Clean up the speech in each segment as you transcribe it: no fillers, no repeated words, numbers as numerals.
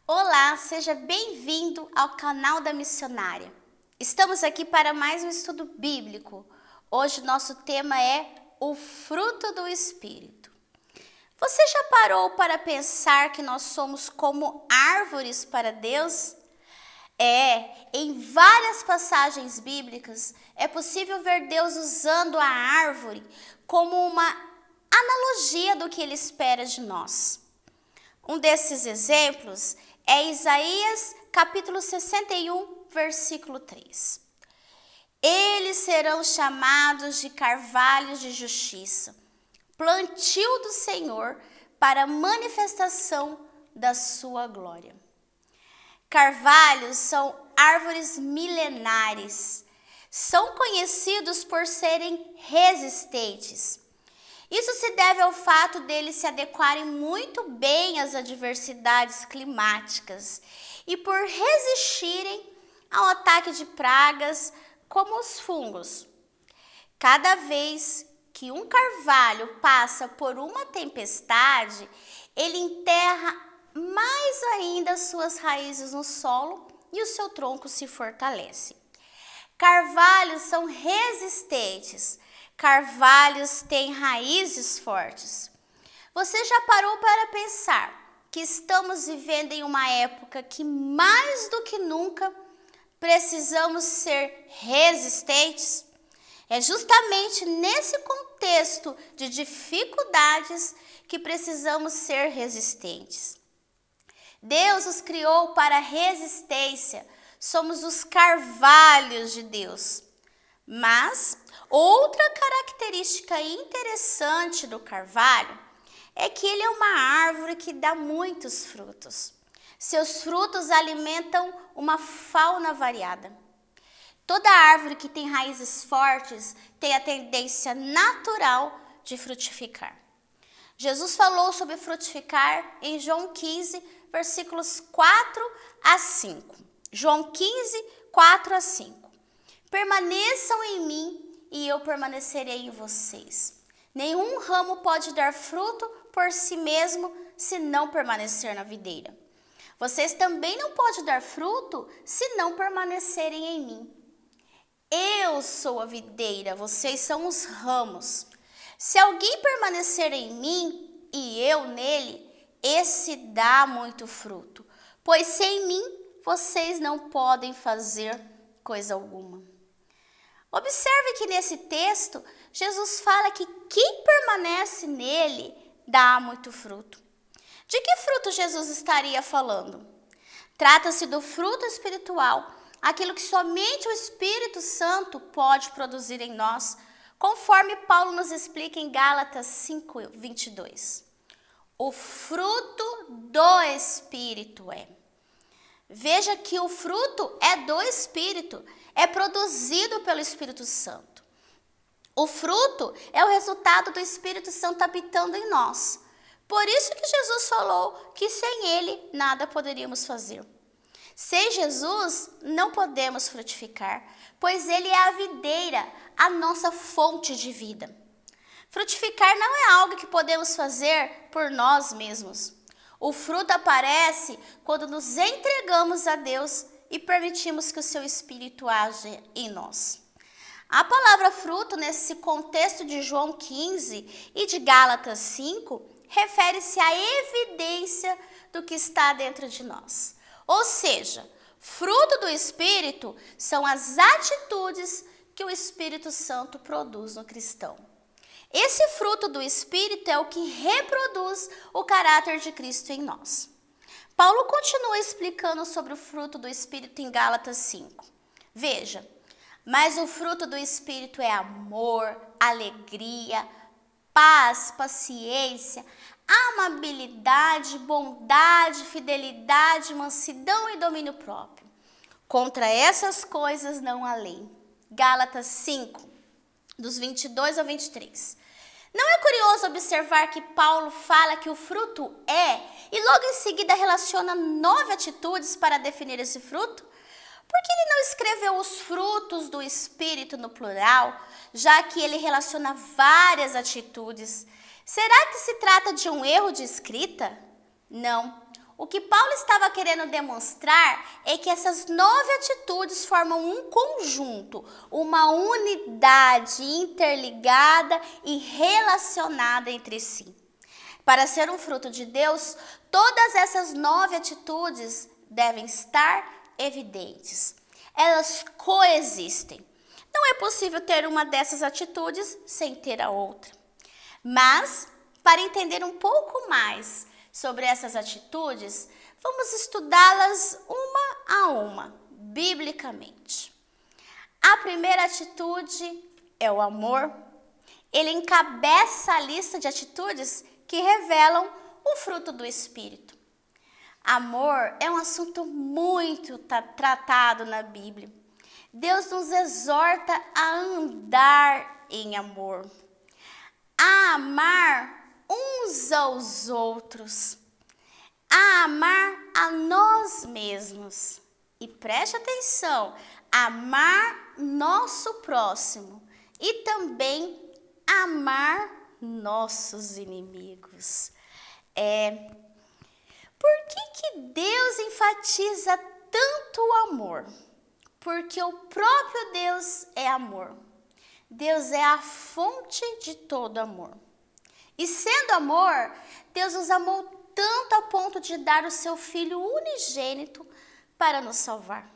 Olá, seja bem-vindo ao canal da Missionária. Estamos aqui para mais um estudo bíblico. Hoje nosso tema é o fruto do Espírito. Você já parou para pensar que nós somos como árvores para Deus? Em várias passagens bíblicas é possível ver Deus usando a árvore como uma analogia do que Ele espera de nós. Um desses exemplos é Isaías capítulo 61, versículo 3. Eles serão chamados de carvalhos de justiça, plantio do Senhor para a manifestação da sua glória. Carvalhos são árvores milenares, são conhecidos por serem resistentes. Isso se deve ao fato deles se adequarem muito bem às adversidades climáticas e por resistirem ao ataque de pragas como os fungos. Cada vez que um carvalho passa por uma tempestade, ele enterra mais ainda suas raízes no solo e o seu tronco se fortalece. Carvalhos são resistentes. Carvalhos têm raízes fortes. Você já parou para pensar que estamos vivendo em uma época que mais do que nunca precisamos ser resistentes? É justamente nesse contexto de dificuldades que precisamos ser resistentes. Deus os criou para a resistência. Somos os carvalhos de Deus. Mas outra característica interessante do carvalho é que ele é uma árvore que dá muitos frutos. Seus frutos alimentam uma fauna variada. Toda árvore que tem raízes fortes tem a tendência natural de frutificar. Jesus falou sobre frutificar em João 15, versículos 4 a 5. João 15, 4 a 5. Permaneçam em mim e eu permanecerei em vocês. Nenhum ramo pode dar fruto por si mesmo se não permanecer na videira. Vocês também não podem dar fruto se não permanecerem em mim. Eu sou a videira, vocês são os ramos. Se alguém permanecer em mim e eu nele, esse dá muito fruto, pois sem mim vocês não podem fazer coisa alguma. Observe que nesse texto, Jesus fala que quem permanece nele dá muito fruto. De que fruto Jesus estaria falando? Trata-se do fruto espiritual, aquilo que somente o Espírito Santo pode produzir em nós, conforme Paulo nos explica em Gálatas 5, 22. O fruto do Espírito é. Veja que o fruto é do Espírito, é produzido pelo Espírito Santo. O fruto é o resultado do Espírito Santo habitando em nós. Por isso que Jesus falou que sem ele nada poderíamos fazer. Sem Jesus não podemos frutificar, pois ele é a videira, a nossa fonte de vida. Frutificar não é algo que podemos fazer por nós mesmos. O fruto aparece quando nos entregamos a Deus e permitimos que o seu Espírito age em nós. A palavra fruto, nesse contexto de João 15 e de Gálatas 5, refere-se à evidência do que está dentro de nós. Ou seja, fruto do Espírito são as atitudes que o Espírito Santo produz no cristão. Esse fruto do Espírito é o que reproduz o caráter de Cristo em nós. Paulo continua explicando sobre o fruto do Espírito em Gálatas 5. Veja, mas o fruto do Espírito é amor, alegria, paz, paciência, amabilidade, bondade, fidelidade, mansidão e domínio próprio. Contra essas coisas não há lei. Gálatas 5, dos 22 ao 23. Não é curioso observar que Paulo fala que o fruto é, e logo em seguida relaciona 9 atitudes para definir esse fruto? Por que ele não escreveu os frutos do Espírito no plural, já que ele relaciona várias atitudes? Será que se trata de um erro de escrita? Não. O que Paulo estava querendo demonstrar é que essas 9 atitudes formam um conjunto, uma unidade interligada e relacionada entre si. Para ser um fruto de Deus, todas essas 9 atitudes devem estar evidentes. Elas coexistem. Não é possível ter uma dessas atitudes sem ter a outra. Mas, para entender um pouco mais sobre essas atitudes, vamos estudá-las uma a uma, biblicamente. A primeira atitude é o amor. Ele encabeça a lista de atitudes que revelam o fruto do Espírito. Amor é um assunto muito tratado na Bíblia. Deus nos exorta a andar em amor, a amar uns aos outros, a amar a nós mesmos. E preste atenção, amar nosso próximo e também amar nossos inimigos. Por que Deus enfatiza tanto o amor? Porque o próprio Deus é amor. Deus é a fonte de todo amor. E sendo amor, Deus nos amou tanto a ponto de dar o seu Filho unigênito para nos salvar.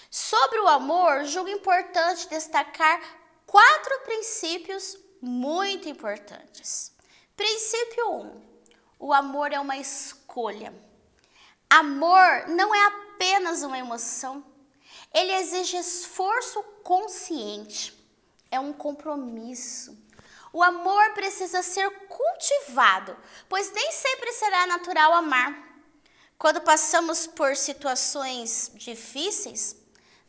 Sobre o amor, julgo importante destacar 4 princípios muito importantes. Princípio 1. O amor é uma escolha. Amor não é apenas uma emoção. Ele exige esforço consciente. É um compromisso. O amor precisa ser cultivado, pois nem sempre será natural amar. Quando passamos por situações difíceis,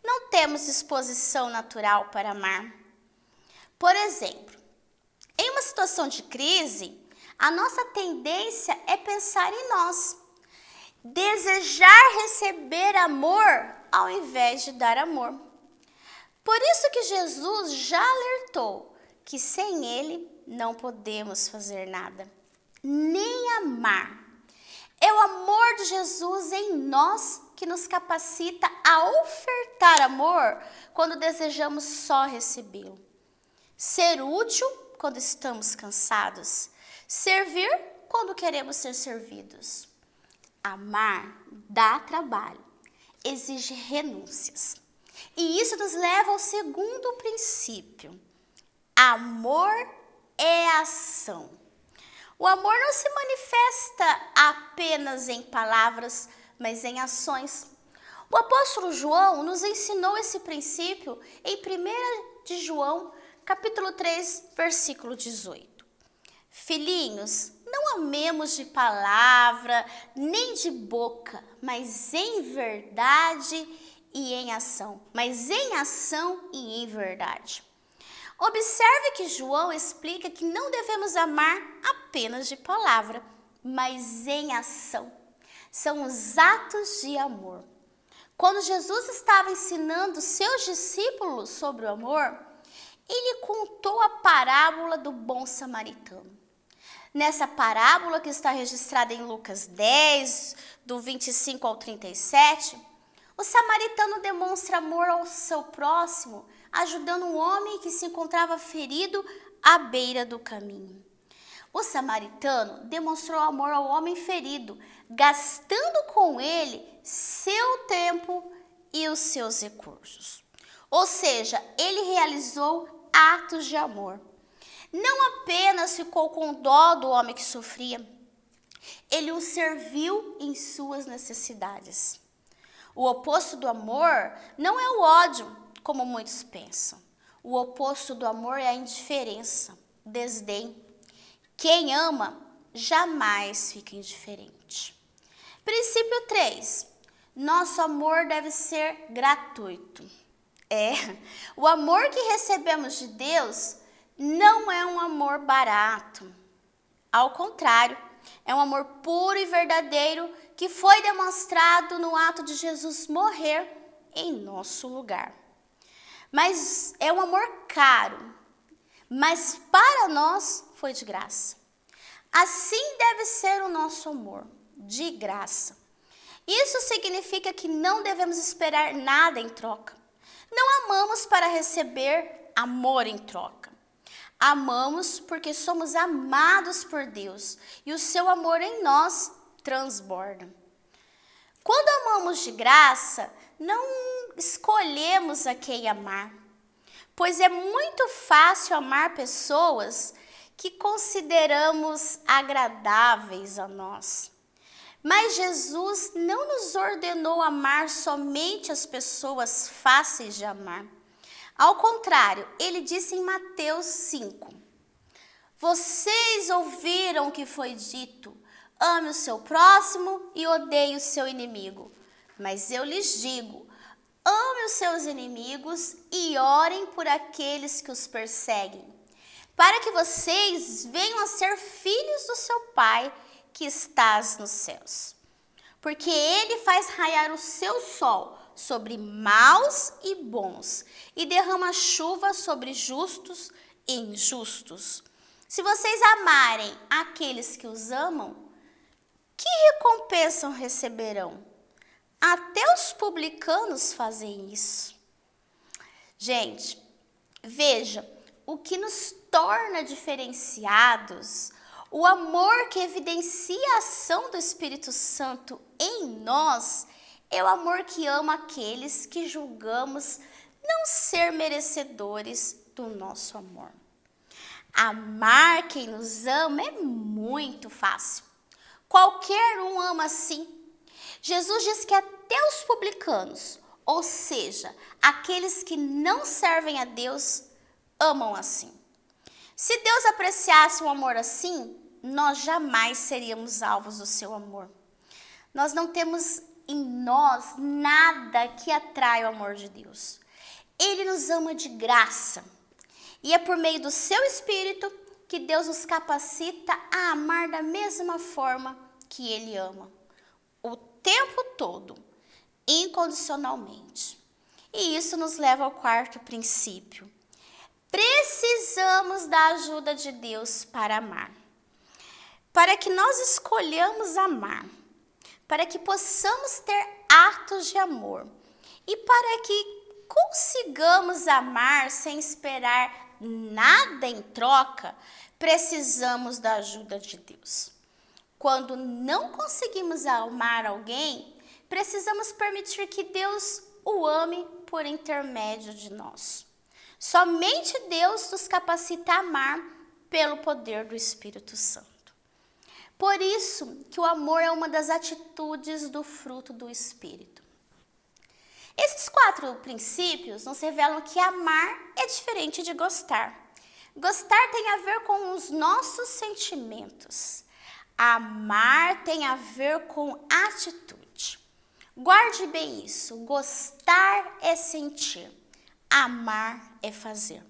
não temos disposição natural para amar. Por exemplo, em uma situação de crise, a nossa tendência é pensar em nós, desejar receber amor ao invés de dar amor. Por isso que Jesus já alertou que sem Ele não podemos fazer nada, nem amar. É o amor de Jesus em nós que nos capacita a ofertar amor quando desejamos só recebê-lo. Ser útil quando estamos cansados. Servir quando queremos ser servidos. Amar dá trabalho, exige renúncias. E isso nos leva ao segundo princípio. Amor é ação. O amor não se manifesta apenas em palavras, mas em ações. O apóstolo João nos ensinou esse princípio em 1 de João, capítulo 3, versículo 18. Filhinhos, não amemos de palavra, nem de boca, mas em verdade e em ação. Mas em ação e em verdade. Observe que João explica que não devemos amar apenas de palavra, mas em ação. São os atos de amor. Quando Jesus estava ensinando seus discípulos sobre o amor, ele contou a parábola do bom samaritano. Nessa parábola, que está registrada em Lucas 10, do 25 ao 37, o samaritano demonstra amor ao seu próximo, ajudando um homem que se encontrava ferido à beira do caminho. O samaritano demonstrou amor ao homem ferido, gastando com ele seu tempo e os seus recursos. Ou seja, ele realizou atos de amor. Não apenas ficou com dó do homem que sofria, ele o serviu em suas necessidades. O oposto do amor não é o ódio, como muitos pensam. O oposto do amor é a indiferença, o desdém. Quem ama jamais fica indiferente. Princípio 3. Nosso amor deve ser gratuito. O amor que recebemos de Deus não é um amor barato. Ao contrário, é um amor puro e verdadeiro que foi demonstrado no ato de Jesus morrer em nosso lugar. Mas é um amor caro, mas para nós foi de graça. Assim deve ser o nosso amor, de graça. Isso significa que não devemos esperar nada em troca. Não amamos para receber amor em troca. Amamos porque somos amados por Deus e o seu amor em nós transborda. Quando amamos de graça, não escolhemos a quem amar, pois é muito fácil amar pessoas que consideramos agradáveis a nós. Mas Jesus não nos ordenou amar somente as pessoas fáceis de amar. Ao contrário, ele disse em Mateus 5, vocês ouviram o que foi dito, ame o seu próximo e odeie o seu inimigo. Mas eu lhes digo, ame os seus inimigos e orem por aqueles que os perseguem, para que vocês venham a ser filhos do seu Pai que estás nos céus. Porque ele faz raiar o seu sol sobre maus e bons, e derrama chuva sobre justos e injustos. Se vocês amarem aqueles que os amam, que recompensa receberão? Até os publicanos fazem isso. Gente, veja, o que nos torna diferenciados, o amor que evidencia a ação do Espírito Santo em nós, é o amor que ama aqueles que julgamos não ser merecedores do nosso amor. Amar quem nos ama é muito fácil. Qualquer um ama assim. Jesus diz que até os publicanos, ou seja, aqueles que não servem a Deus, amam assim. Se Deus apreciasse um amor assim, nós jamais seríamos alvos do seu amor. Nós não temos em nós nada que atrai o amor de Deus. Ele nos ama de graça. E é por meio do seu Espírito que Deus nos capacita a amar da mesma forma que Ele ama. O tempo todo, incondicionalmente. E isso nos leva ao quarto princípio. Precisamos da ajuda de Deus para amar. Para que nós escolhamos amar, para que possamos ter atos de amor e para que consigamos amar sem esperar nada em troca, precisamos da ajuda de Deus. Quando não conseguimos amar alguém, precisamos permitir que Deus o ame por intermédio de nós. Somente Deus nos capacita a amar pelo poder do Espírito Santo. Por isso que o amor é uma das atitudes do fruto do Espírito. Esses 4 princípios nos revelam que amar é diferente de gostar. Gostar tem a ver com os nossos sentimentos. Amar tem a ver com atitude. Guarde bem isso. Gostar é sentir. Amar é fazer.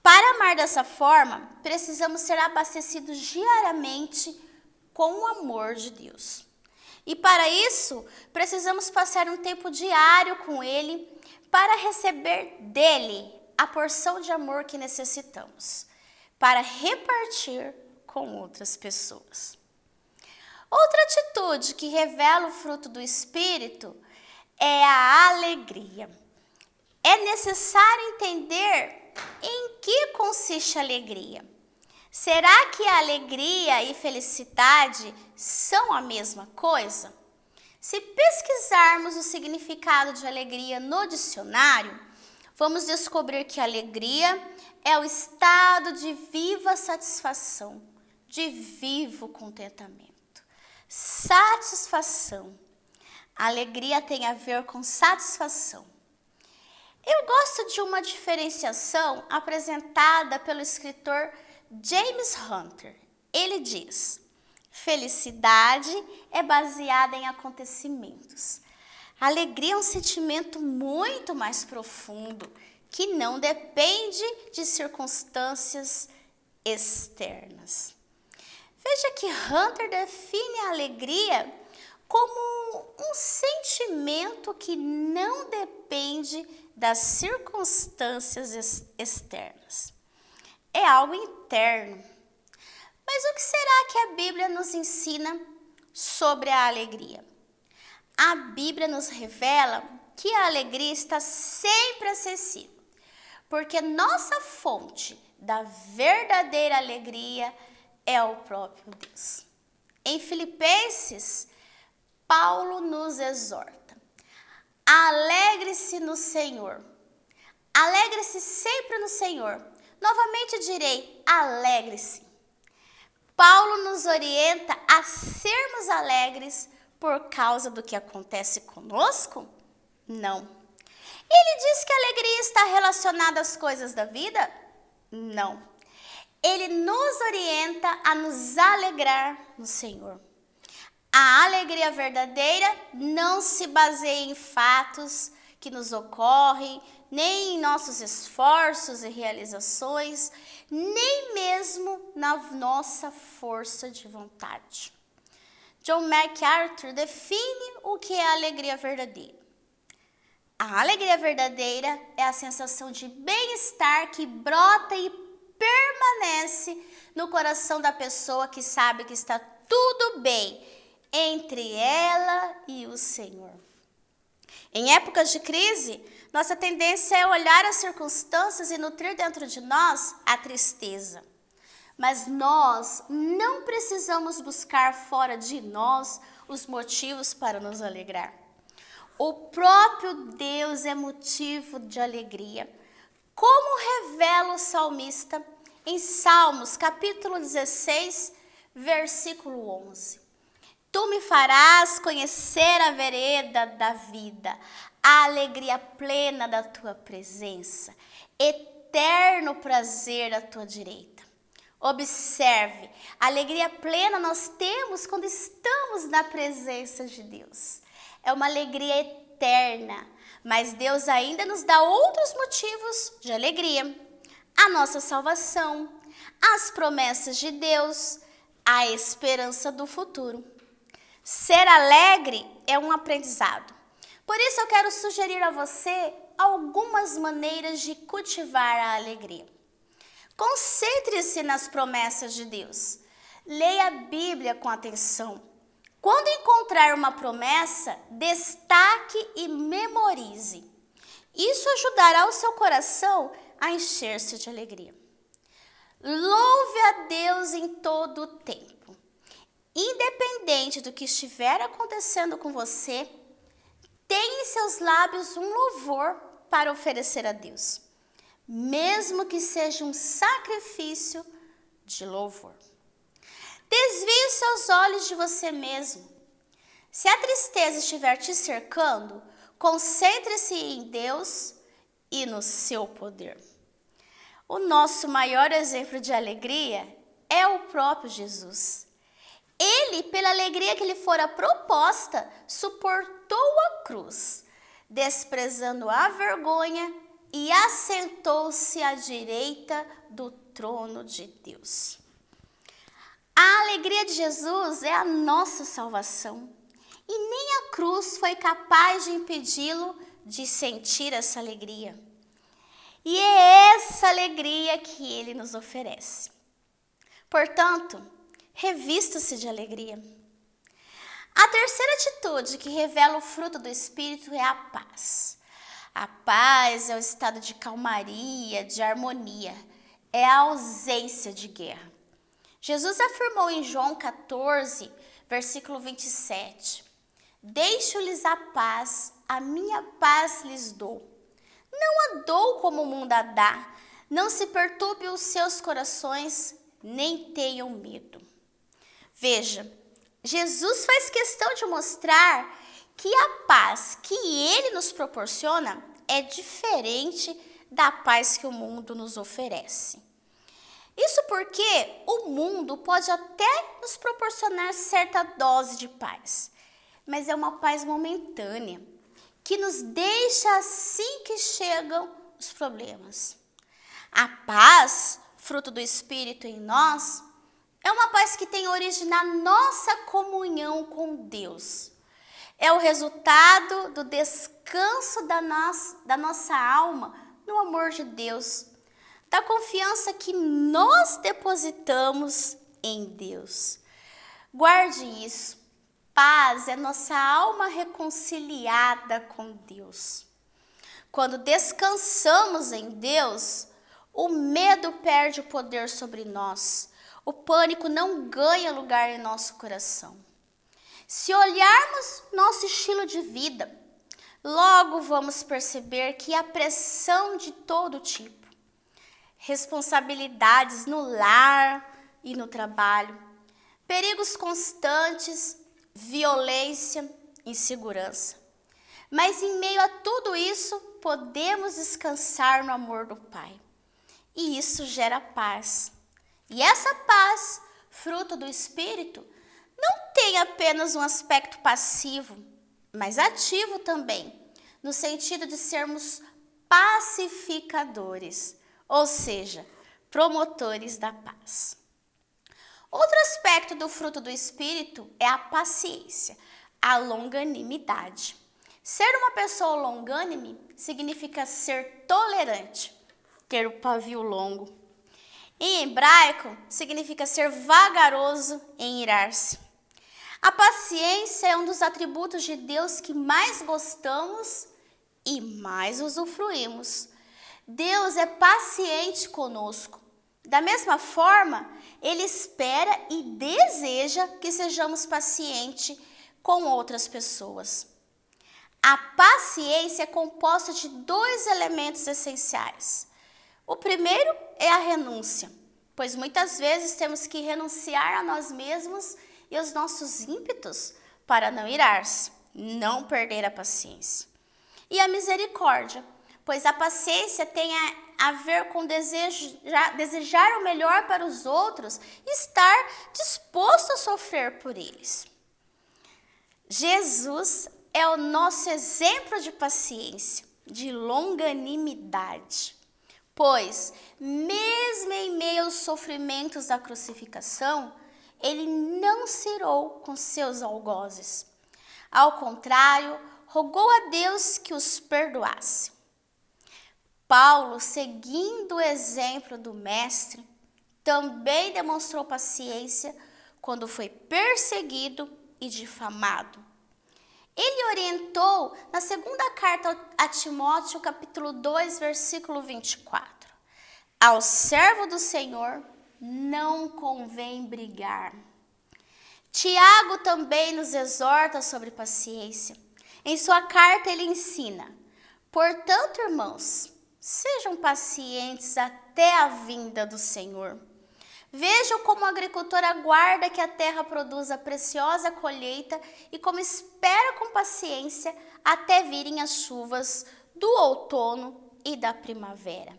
Para amar dessa forma, precisamos ser abastecidos diariamente com o amor de Deus. E para isso, precisamos passar um tempo diário com Ele para receber dele a porção de amor que necessitamos, para repartir com outras pessoas. Outra atitude que revela o fruto do Espírito é a alegria. É necessário entender em que consiste a alegria. Será que a alegria e felicidade são a mesma coisa? Se pesquisarmos o significado de alegria no dicionário, vamos descobrir que alegria é o estado de viva satisfação, de vivo contentamento. Satisfação. A alegria tem a ver com satisfação. Eu gosto de uma diferenciação apresentada pelo escritor James Hunter. Ele diz: felicidade é baseada em acontecimentos. Alegria é um sentimento muito mais profundo, que não depende de circunstâncias externas. Veja que Hunter define a alegria como um sentimento que não depende das circunstâncias externas. É algo interno. Mas o que será que a Bíblia nos ensina sobre a alegria? A Bíblia nos revela que a alegria está sempre acessível, porque nossa fonte da verdadeira alegria é o próprio Deus. Em Filipenses, Paulo nos exorta: alegre-se no Senhor. Alegre-se sempre no Senhor. Novamente direi, alegre-se. Paulo nos orienta a sermos alegres por causa do que acontece conosco? Não. Ele diz que a alegria está relacionada às coisas da vida? Não. Ele nos orienta a nos alegrar no Senhor. A alegria verdadeira não se baseia em fatos que nos ocorrem, nem em nossos esforços e realizações, nem mesmo na nossa força de vontade. John MacArthur define o que é a alegria verdadeira. A alegria verdadeira é a sensação de bem-estar que brota e permanece no coração da pessoa que sabe que está tudo bem entre ela e o Senhor. Em épocas de crise, nossa tendência é olhar as circunstâncias e nutrir dentro de nós a tristeza. Mas nós não precisamos buscar fora de nós os motivos para nos alegrar. O próprio Deus é motivo de alegria, como revela o salmista em Salmos, capítulo 16, versículo 11. Tu me farás conhecer a vereda da vida, a alegria plena da tua presença, eterno prazer à tua direita. Observe, a alegria plena nós temos quando estamos na presença de Deus. É uma alegria eterna, mas Deus ainda nos dá outros motivos de alegria. A nossa salvação, as promessas de Deus, a esperança do futuro. Ser alegre é um aprendizado. Por isso eu quero sugerir a você algumas maneiras de cultivar a alegria. Concentre-se nas promessas de Deus. Leia a Bíblia com atenção. Quando encontrar uma promessa, destaque e memorize. Isso ajudará o seu coração a encher-se de alegria. Louve a Deus em todo o tempo. Independente do que estiver acontecendo com você, tenha em seus lábios um louvor para oferecer a Deus, mesmo que seja um sacrifício de louvor. Desvie os seus olhos de você mesmo. Se a tristeza estiver te cercando, concentre-se em Deus e no seu poder. O nosso maior exemplo de alegria é o próprio Jesus. Ele, pela alegria que lhe fora proposta, suportou a cruz, desprezando a vergonha, e assentou-se à direita do trono de Deus. A alegria de Jesus é a nossa salvação, e nem a cruz foi capaz de impedi-lo de sentir essa alegria. E é essa alegria que ele nos oferece. Portanto, revista-se de alegria. A terceira atitude que revela o fruto do Espírito é a paz. A paz é o estado de calmaria, de harmonia, é a ausência de guerra. Jesus afirmou em João 14, versículo 27, deixo-lhes a paz, a minha paz lhes dou. Não a dou como o mundo a dá, não se perturbe os seus corações, nem tenham medo. Veja, Jesus faz questão de mostrar que a paz que ele nos proporciona é diferente da paz que o mundo nos oferece. Isso porque o mundo pode até nos proporcionar certa dose de paz, mas é uma paz momentânea, que nos deixa assim que chegam os problemas. A paz, fruto do Espírito em nós, é uma paz que tem origem na nossa comunhão com Deus. É o resultado do descanso da nossa alma no amor de Deus, da confiança que nós depositamos em Deus. Guarde isso. Paz é nossa alma reconciliada com Deus. Quando descansamos em Deus, o medo perde o poder sobre nós. O pânico não ganha lugar em nosso coração. Se olharmos nosso estilo de vida, logo vamos perceber que há pressão de todo tipo. Responsabilidades no lar e no trabalho, perigos constantes, violência, insegurança. Mas em meio a tudo isso, podemos descansar no amor do Pai. E isso gera paz. E essa paz, fruto do Espírito, não tem apenas um aspecto passivo, mas ativo também, no sentido de sermos pacificadores, ou seja, promotores da paz. Outro aspecto do fruto do Espírito é a paciência, a longanimidade. Ser uma pessoa longânime significa ser tolerante, ter o pavio longo. Em hebraico, significa ser vagaroso em irar-se. A paciência é um dos atributos de Deus que mais gostamos e mais usufruímos. Deus é paciente conosco. Da mesma forma, Ele espera e deseja que sejamos pacientes com outras pessoas. A paciência é composta de 2 elementos essenciais. O primeiro é a renúncia, pois muitas vezes temos que renunciar a nós mesmos e aos nossos ímpetos para não irar-se, não perder a paciência. E a misericórdia, pois a paciência tem a ver com desejar o melhor para os outros e estar disposto a sofrer por eles. Jesus é o nosso exemplo de paciência, de longanimidade, pois, mesmo em meio aos sofrimentos da crucificação, Ele não se irou com seus algozes. Ao contrário, rogou a Deus que os perdoasse. Paulo, seguindo o exemplo do Mestre, também demonstrou paciência quando foi perseguido e difamado. Ele orientou na segunda carta a Timóteo, capítulo 2, versículo 24. Ao servo do Senhor não convém brigar. Tiago também nos exorta sobre paciência. Em sua carta ele ensina: portanto, irmãos, sejam pacientes até a vinda do Senhor. Vejam como o agricultor aguarda que a terra produza preciosa colheita e como espera com paciência até virem as chuvas do outono e da primavera.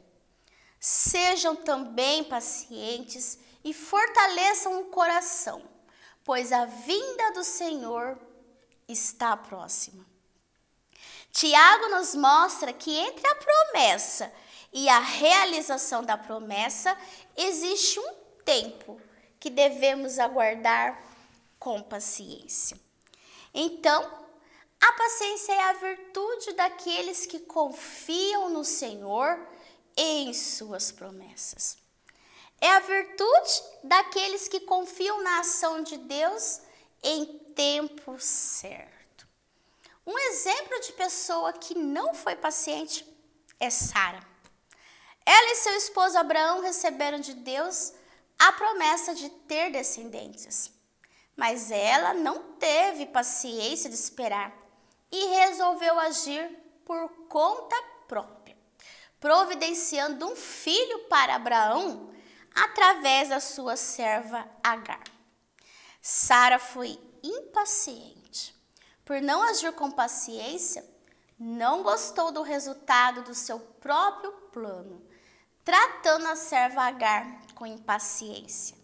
Sejam também pacientes e fortaleçam o coração, pois a vinda do Senhor está próxima. Tiago nos mostra que entre a promessa e a realização da promessa existe um tempo que devemos aguardar com paciência. Então, a paciência é a virtude daqueles que confiam no Senhor e em suas promessas. É a virtude daqueles que confiam na ação de Deus em tempo certo. Um exemplo de pessoa que não foi paciente é Sara. Ela e seu esposo Abraão receberam de Deus a promessa de ter descendentes. Mas ela não teve paciência de esperar e resolveu agir por conta própria, providenciando um filho para Abraão através da sua serva Agar. Sara foi impaciente. Por não agir com paciência, não gostou do resultado do seu próprio plano, tratando a serva Agar com impaciência.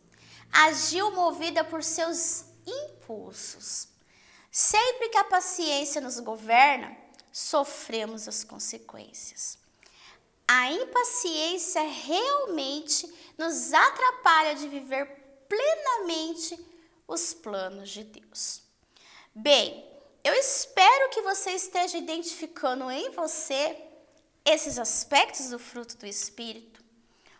Agiu movida por seus impulsos. Sempre que a paciência nos governa, sofremos as consequências. A impaciência realmente nos atrapalha de viver plenamente os planos de Deus. Bem, eu espero que você esteja identificando em você esses aspectos do fruto do Espírito: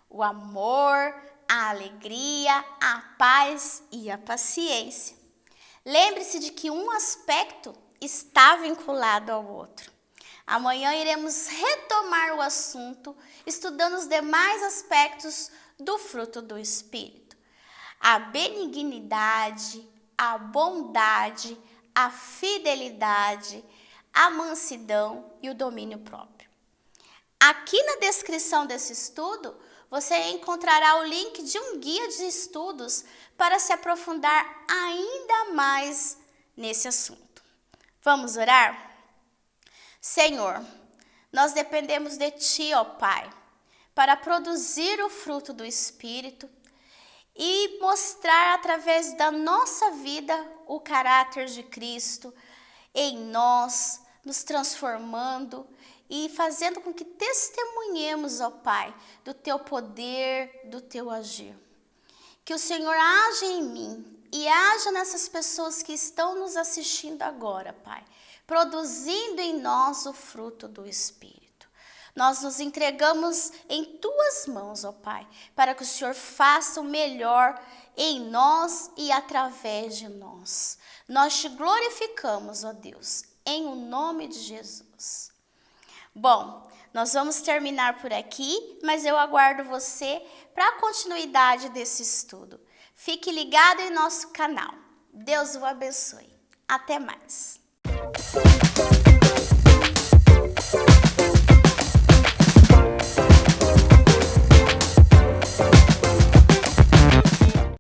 o amor, a alegria, a paz e a paciência. Lembre-se de que um aspecto está vinculado ao outro. Amanhã iremos retomar o assunto, estudando os demais aspectos do fruto do Espírito: a benignidade, a bondade, a fidelidade, a mansidão e o domínio próprio. Aqui na descrição desse estudo, você encontrará o link de um guia de estudos para se aprofundar ainda mais nesse assunto. Vamos orar? Senhor, nós dependemos de Ti, ó Pai, para produzir o fruto do Espírito e mostrar através da nossa vida o caráter de Cristo em nós, nos transformando e fazendo com que testemunhemos, ó Pai, do Teu poder, do Teu agir. Que o Senhor haja em mim e haja nessas pessoas que estão nos assistindo agora, Pai, produzindo em nós o fruto do Espírito. Nós nos entregamos em Tuas mãos, ó Pai, para que o Senhor faça o melhor em nós e através de nós. Nós Te glorificamos, ó Deus, em o nome de Jesus. Bom, nós vamos terminar por aqui, mas eu aguardo você para a continuidade desse estudo. Fique ligado em nosso canal. Deus o abençoe. Até mais.